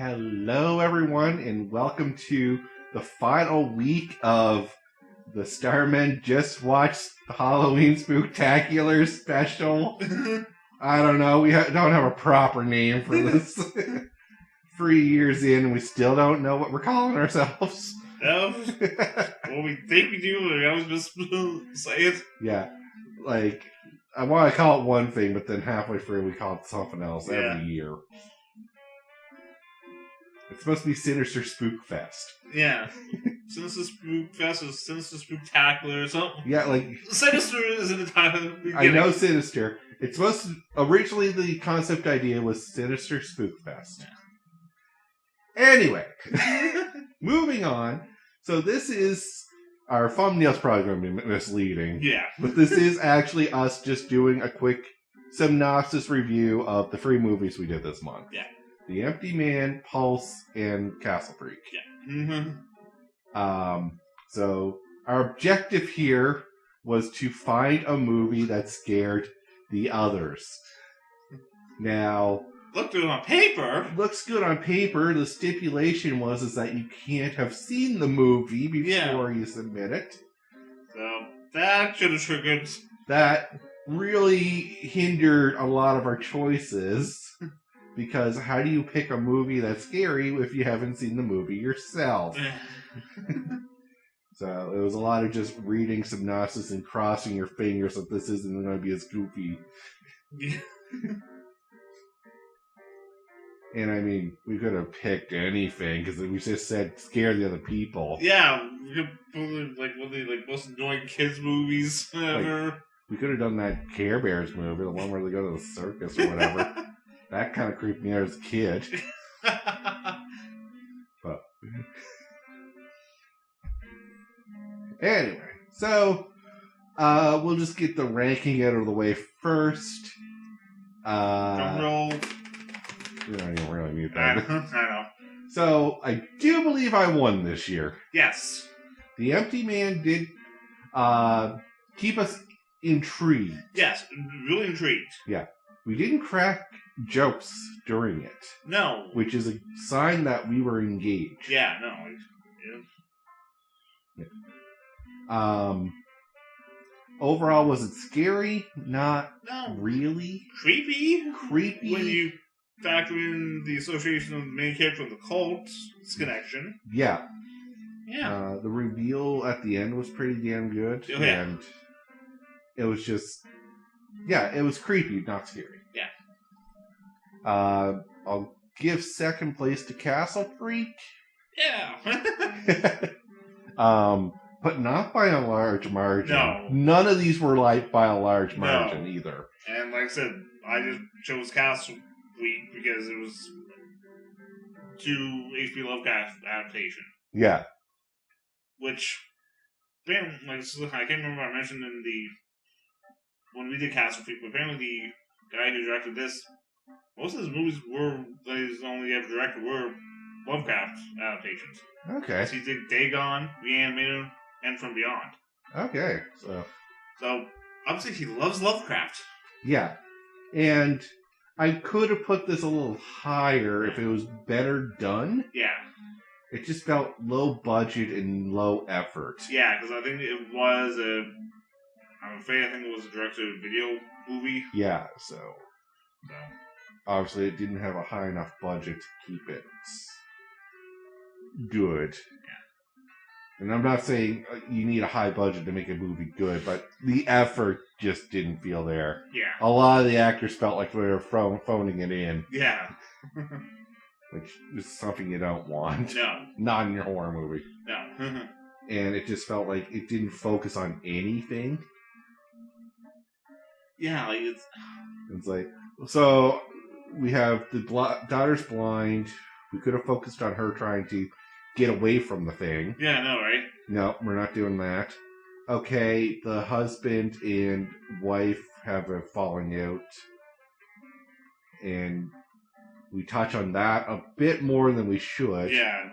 Hello, everyone, and welcome to the final week of the Starmen Just Watched Halloween Spooktacular special. I don't know. We don't have a proper name for this. 3 years in, we still don't know what we're calling ourselves. Well, we think we do, but I was just say it. Yeah, like, I want to call it one thing, but then halfway through we call it something else every year. It's supposed to be Sinister Spook Fest. Yeah. Sinister Spook Fest or Sinister Spooktacular or something. Yeah, like... Sinister is in the title. I know Sinister. It's supposed to... Originally, the concept idea was Sinister Spook Fest. Yeah. Anyway. Moving on. So this is... Our thumbnail's probably going to be misleading. Yeah. But this is actually us just doing a quick synopsis review of the 3 movies we did this month. Yeah. The Empty Man, Pulse, and Castle Freak. Yeah. Mm-hmm. So our objective here was to find a movie that scared the others. Now, looked good on paper. Looks good on paper. The stipulation was that you can't have seen the movie before you submit it. So that should have triggered. That really hindered a lot of our choices. Because how do you pick a movie that's scary if you haven't seen the movie yourself? So it was a lot of just reading synopsis and crossing your fingers that this isn't going to be as goofy. Yeah. And I mean, we could have picked anything because we just said scare the other people. Yeah, we could put like most annoying kids movies ever. Like, we could have done that Care Bears movie, the one where they go to the circus or whatever. That kind of creeped me out as a kid. But anyway, so we'll just get the ranking out of the way first. Drum roll. We don't even really need that. I know. So I do believe I won this year. Yes. The Empty Man did keep us intrigued. Yes, really intrigued. Yeah. We didn't crack jokes during it. No. Which is a sign that we were engaged. Yeah, no. Yeah. Overall, was it scary? Not really. Creepy? Creepy. When you factor in the association of the main character and the cult's connection. Yeah. Yeah. The reveal at the end was pretty damn good. Oh, yeah. And it was just... Yeah, it was creepy, not scary. Yeah. I'll give second place to Castle Freak. Yeah. But not by a large margin. No. None of these were by a large margin either. And like I said, I just chose Castle Freak because it was 2 H.P. Lovecraft adaptation. Yeah. Which, apparently, like, I can't remember if I mentioned in when we did Castle Freak, but apparently the guy who directed this, most of his movies that he's only ever directed were Lovecraft adaptations. Okay. So he did Dagon, Reanimator, and From Beyond. Okay, So, obviously he loves Lovecraft. Yeah. And I could have put this a little higher if it was better done. Yeah. It just felt low budget and low effort. Yeah, because I think it was I'm afraid I think it was a direct-to-video movie. Yeah, so obviously it didn't have a high enough budget to keep it good. Yeah. And I'm not saying you need a high budget to make a movie good, but the effort just didn't feel there. Yeah. A lot of the actors felt like they were phoning it in. Yeah. Which is something you don't want. No. Not in your horror movie. No. And it just felt like it didn't focus on anything. Yeah, like it's like, so we have the daughter's blind. We could have focused on her trying to get away from the thing. Yeah, I know, right? No, we're not doing that. Okay, the husband and wife have a falling out. And we touch on that a bit more than we should. Yeah.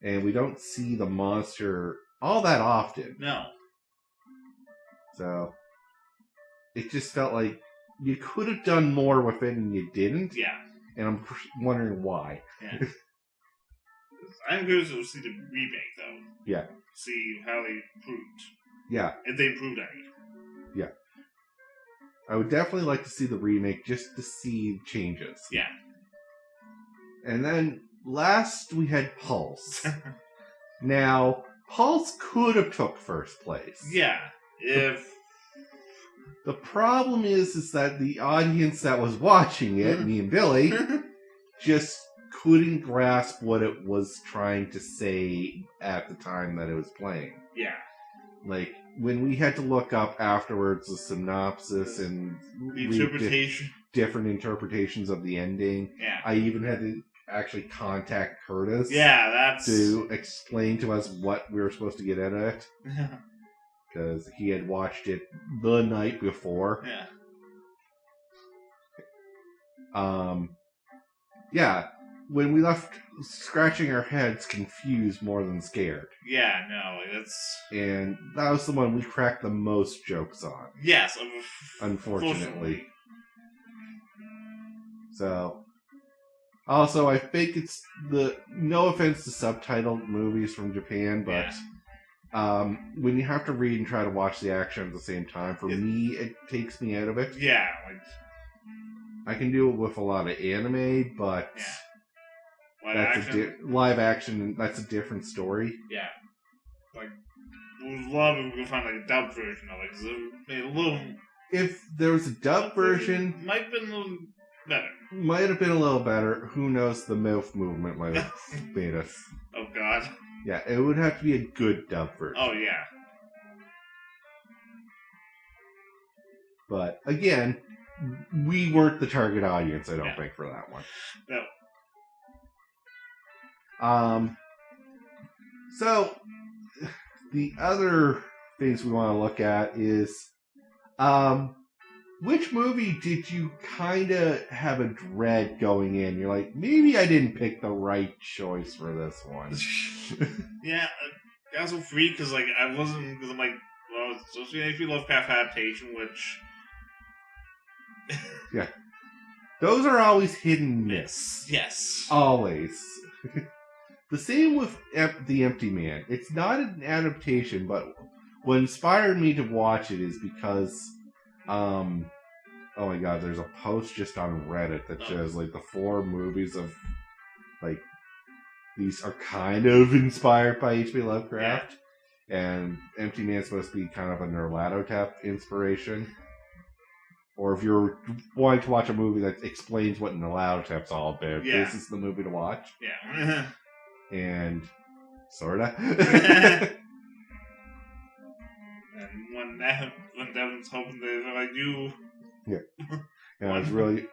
And we don't see the monster all that often. No. So it just felt like you could have done more with it and you didn't. Yeah. and I'm wondering why. Yeah. I'm curious to see the remake, though. Yeah. See how they improved. Yeah. If they improved any. Yeah. I would definitely like to see the remake just to see changes. Yeah. And then last we had Pulse. Now, Pulse could have took first place. Yeah. If... The problem is that the audience that was watching it, me and Billy, just couldn't grasp what it was trying to say at the time that it was playing. Yeah. Like, when we had to look up afterwards the synopsis and the interpretation. Different interpretations of the ending. Yeah. I even had to actually contact Curtis. Yeah, that's... to explain to us what we were supposed to get out of it. Because he had watched it the night before. Yeah. Yeah. When we left scratching our heads confused more than scared. Yeah, no, it's... And that was the one we cracked the most jokes on. Yes. Unfortunately. So... Also, I think it's the... No offense to subtitled movies from Japan, but... Yeah. When you have to read and try to watch the action at the same time, for me, it takes me out of it. Yeah, like... I can do it with a lot of anime, but... Yeah. Live action, that's a different story. Yeah. Like, a lot of people can find, like, a dubbed version of it, because it made a little... If there was a dubbed version... Might have been a little better. Might have been a little better. Who knows, the mouth movement might have made us... Oh, God. Yeah, it would have to be a good dubbed version. Oh, yeah. But, again, we weren't the target audience, I don't think, for that one. No. So, the other things we want to look at is, which movie did you kind of have a dread going in? You're like, maybe I didn't pick the right choice for this one. Yeah, I got so free because, like, I wasn't, because I'm like, well, it's supposed to be an HP Lovecraft adaptation, which... Yeah. Those are always hit and miss. Yes. Always. The same with The Empty Man. It's not an adaptation, but what inspired me to watch it is because, oh my god, there's a post just on Reddit that shows, like, the 4 movies of, like, these are kind of inspired by H.P. Lovecraft. Yeah. And Empty Man's supposed to be kind of a Nerlatotep inspiration. Or if you're wanting to watch a movie that explains what Nerlatotep's all about, this is the movie to watch. Yeah. And sorta. And when Devin's hoping that I do. Yeah. And I was really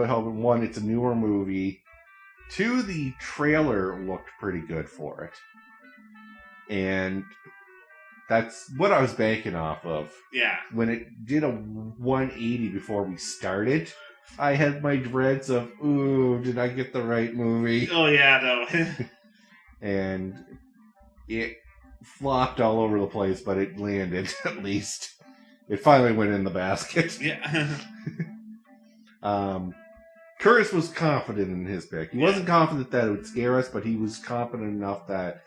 hoping, 1, it's a newer movie. 2, the trailer looked pretty good for it. And that's what I was banking off of. Yeah. When it did a 180 before we started, I had my dreads of, ooh, did I get the right movie? Oh, yeah, no. And it flopped all over the place, but it landed, at least. It finally went in the basket. Yeah. Curtis was confident in his pick. He wasn't confident that it would scare us, but he was confident enough that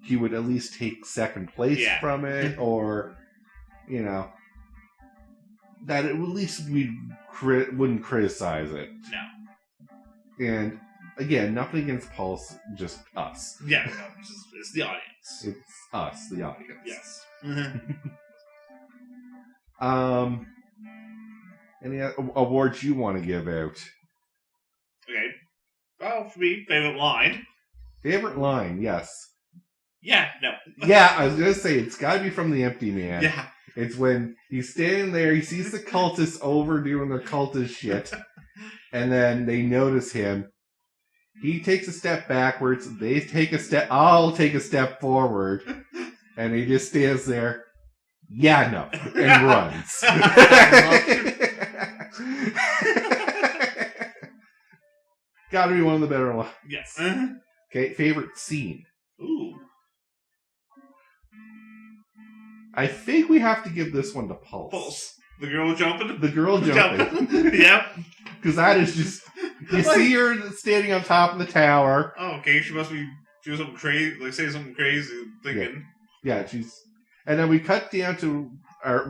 he would at least take second place from it, or, you know, that at least we wouldn't criticize it. No. And, again, nothing against Pulse, just us. Yeah, no, it's the audience. It's us, the audience. Yes. Any awards you want to give out? Okay. Well, for me, favorite line. Favorite line, yes. Yeah, no. Yeah, I was going to say, it's got to be from The Empty Man. Yeah. It's when he's standing there, he sees the cultists over doing their cultist shit, and then they notice him. He takes a step backwards, they take a step, I'll take a step forward, and he just stands there, yeah, no, and runs. Gotta be one of the better ones. Yes. Okay, favorite scene. Ooh. I think we have to give this one to Pulse. Pulse. The girl jumping? The girl jumping. Yep. Because that is just... You see her standing on top of the tower. Oh, okay. She must be doing something crazy, like saying something crazy, thinking. Yeah, and then we cut down to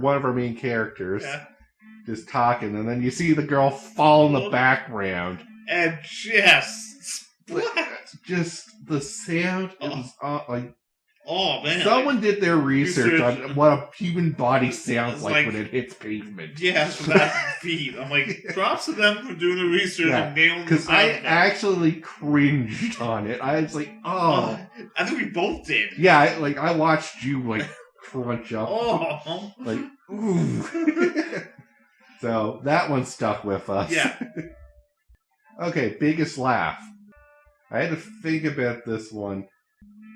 one of our main characters, just talking, and then you see the girl fall in the background, and just the sound is like. Oh man! Someone did their research on what a human body sounds like when it hits pavement. Yeah, so that's feet. I'm like, props to them for doing the research and nailing the sound. Because I actually cringed on it. I was like, oh. I think we both did. Yeah, I watched you crunch up. Oh. Ooh. So that one stuck with us. Yeah. Okay, biggest laugh. I had to think about this one.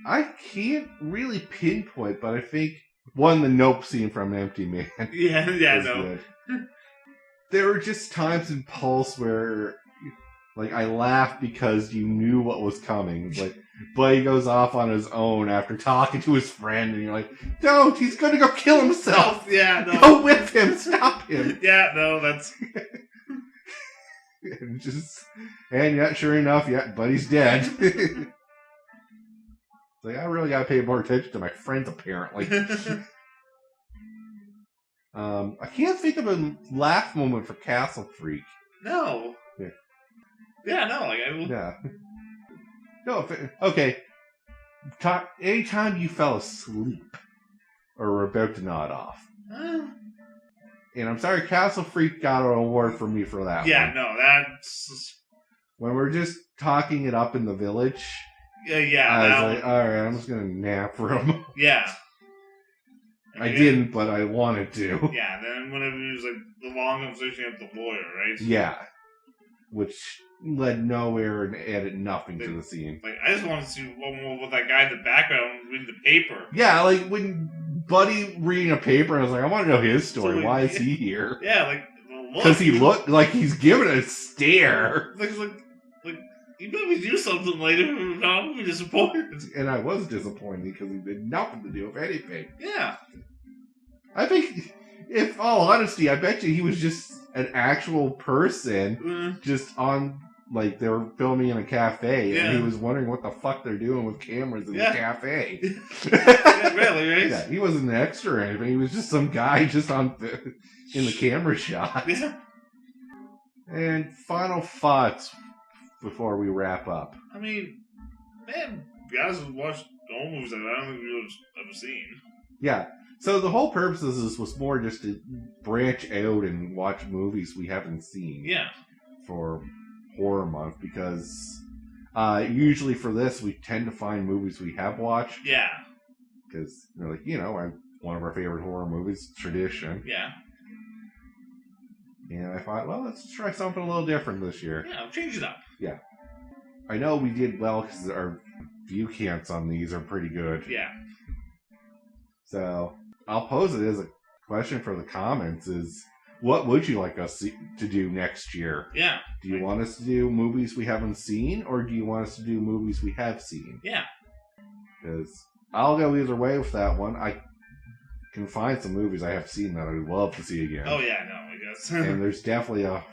I can't really pinpoint, but I think the Nope scene from Empty Man. Yeah, no. Good. There were just times in Pulse where, I laughed because you knew what was coming. Buddy goes off on his own after talking to his friend, and you're like, "Don't! He's going to go kill himself! Yeah, no. Go with him! Stop him!" Yeah, no, that's. And yet, sure enough, Buddy's dead. I really gotta pay more attention to my friends, apparently. I can't think of a laugh moment for Castle Freak. No. Yeah, no, I will. Yeah. No, okay. Anytime you fell asleep or were about to nod off. And I'm sorry, Castle Freak got an award from me for that one. Yeah, no, that's... When we're just talking it up in the village... Yeah, I was alright, I'm just gonna nap for a moment. Yeah. I didn't, but I wanted to. Yeah, then whenever it was the long conversation with the lawyer, right? Yeah. Which led nowhere and added nothing to the scene. I just wanted to see one more with that guy in the background reading the paper. Yeah, when Buddy reading a paper, I was like, I want to know his story. Why is he here? Yeah, because he looked like he's giving a stare. You maybe do something later, and I'll be disappointed. And I was disappointed because he had nothing to do with anything. Yeah. I think, in all honesty, I bet you he was just an actual person, just on, they were filming in a cafe, and he was wondering what the fuck they're doing with cameras in the cafe. Yeah, really, right? Yeah, he wasn't an extra or anything. He was just some guy just in the camera shot. Yeah. And final thoughts before we wrap up. I mean, man, guys have watched all movies that I don't think we've ever seen. Yeah. So the whole purpose of this was more just to branch out and watch movies we haven't seen. Yeah. For Horror Month, because usually for this we tend to find movies we have watched. Yeah. Because they're one of our favorite horror movies, tradition. Yeah. And I thought, well, let's try something a little different this year. Yeah, change it up. Yeah. I know we did well because our view counts on these are pretty good. Yeah. So, I'll pose it as a question for the comments is, what would you like us to do next year? Yeah. Do you want us to do movies we haven't seen, or do you want us to do movies we have seen? Yeah. Because I'll go either way with that one. I can find some movies I have seen that I would love to see again. Oh, yeah, no, I guess. And there's definitely a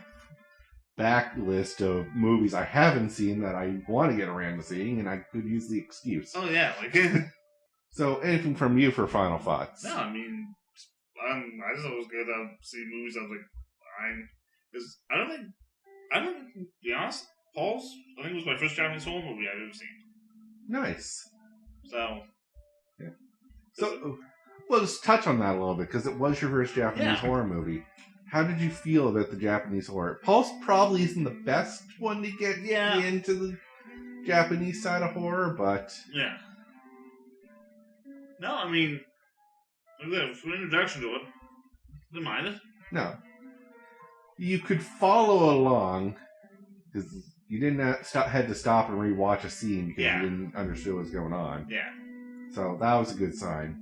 backlist of movies I haven't seen that I want to get around to seeing, and I could use the excuse. Oh, yeah, So, anything from you for final thoughts? No, I mean, I just always go to see movies I was fine. Because I don't think, to be honest, Paul's, I think it was my first Japanese horror movie I've ever seen. Nice. So. Yeah. So, well, let's touch on that a little bit, because it was your first Japanese horror movie. How did you feel about the Japanese horror? Pulse probably isn't the best one to get into the Japanese side of horror, but... Yeah. No, I mean, for an introduction to it, didn't mind it. No. You could follow along, because you didn't had to stop and rewatch a scene because you didn't understand what was going on. Yeah. So that was a good sign.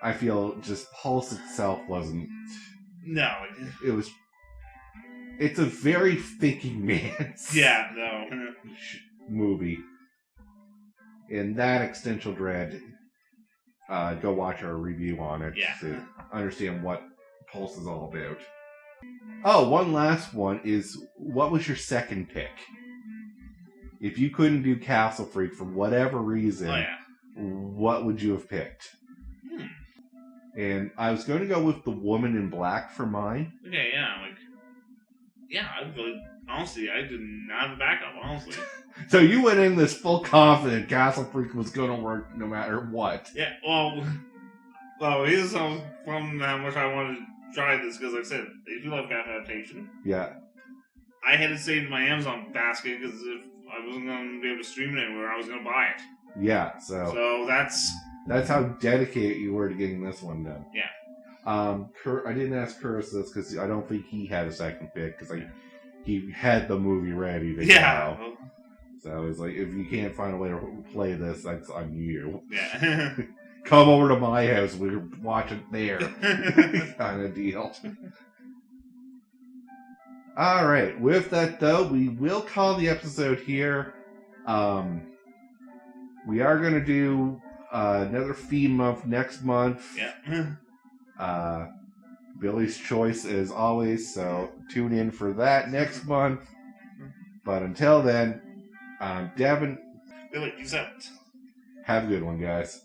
I feel just Pulse itself wasn't... No. It's a very thinking man's movie. And that Existential Dread, go watch our review on it to understand what Pulse is all about. Oh, one last one is, what was your second pick? If you couldn't do Castle Freak for whatever reason, what would you have picked? And I was going to go with The Woman in Black for mine. Okay, I really, honestly, I did not have a backup, honestly. So you went in this full confident Castle Freak was going to work no matter what. Yeah, well, here's from how much I wanted to try this, because like I said, they do love cap adaptation. Yeah. I had it saved in my Amazon basket, because if I wasn't going to be able to stream it anywhere, I was going to buy it. Yeah, so that's how dedicated you were to getting this one done. Yeah. I didn't ask Curtis this because I don't think he had a second pick because he had the movie ready to go. So it's like, if you can't find a way to play this, that's on you. Yeah. Come over to my house. We'll watch it there. Kind of deal. All right. With that, though, we will call the episode here. We are going to do another feed month next month. Yeah. Billy's choice as always, so tune in for that next month. But until then, Devin. Billy, peace out. Have a good one, guys.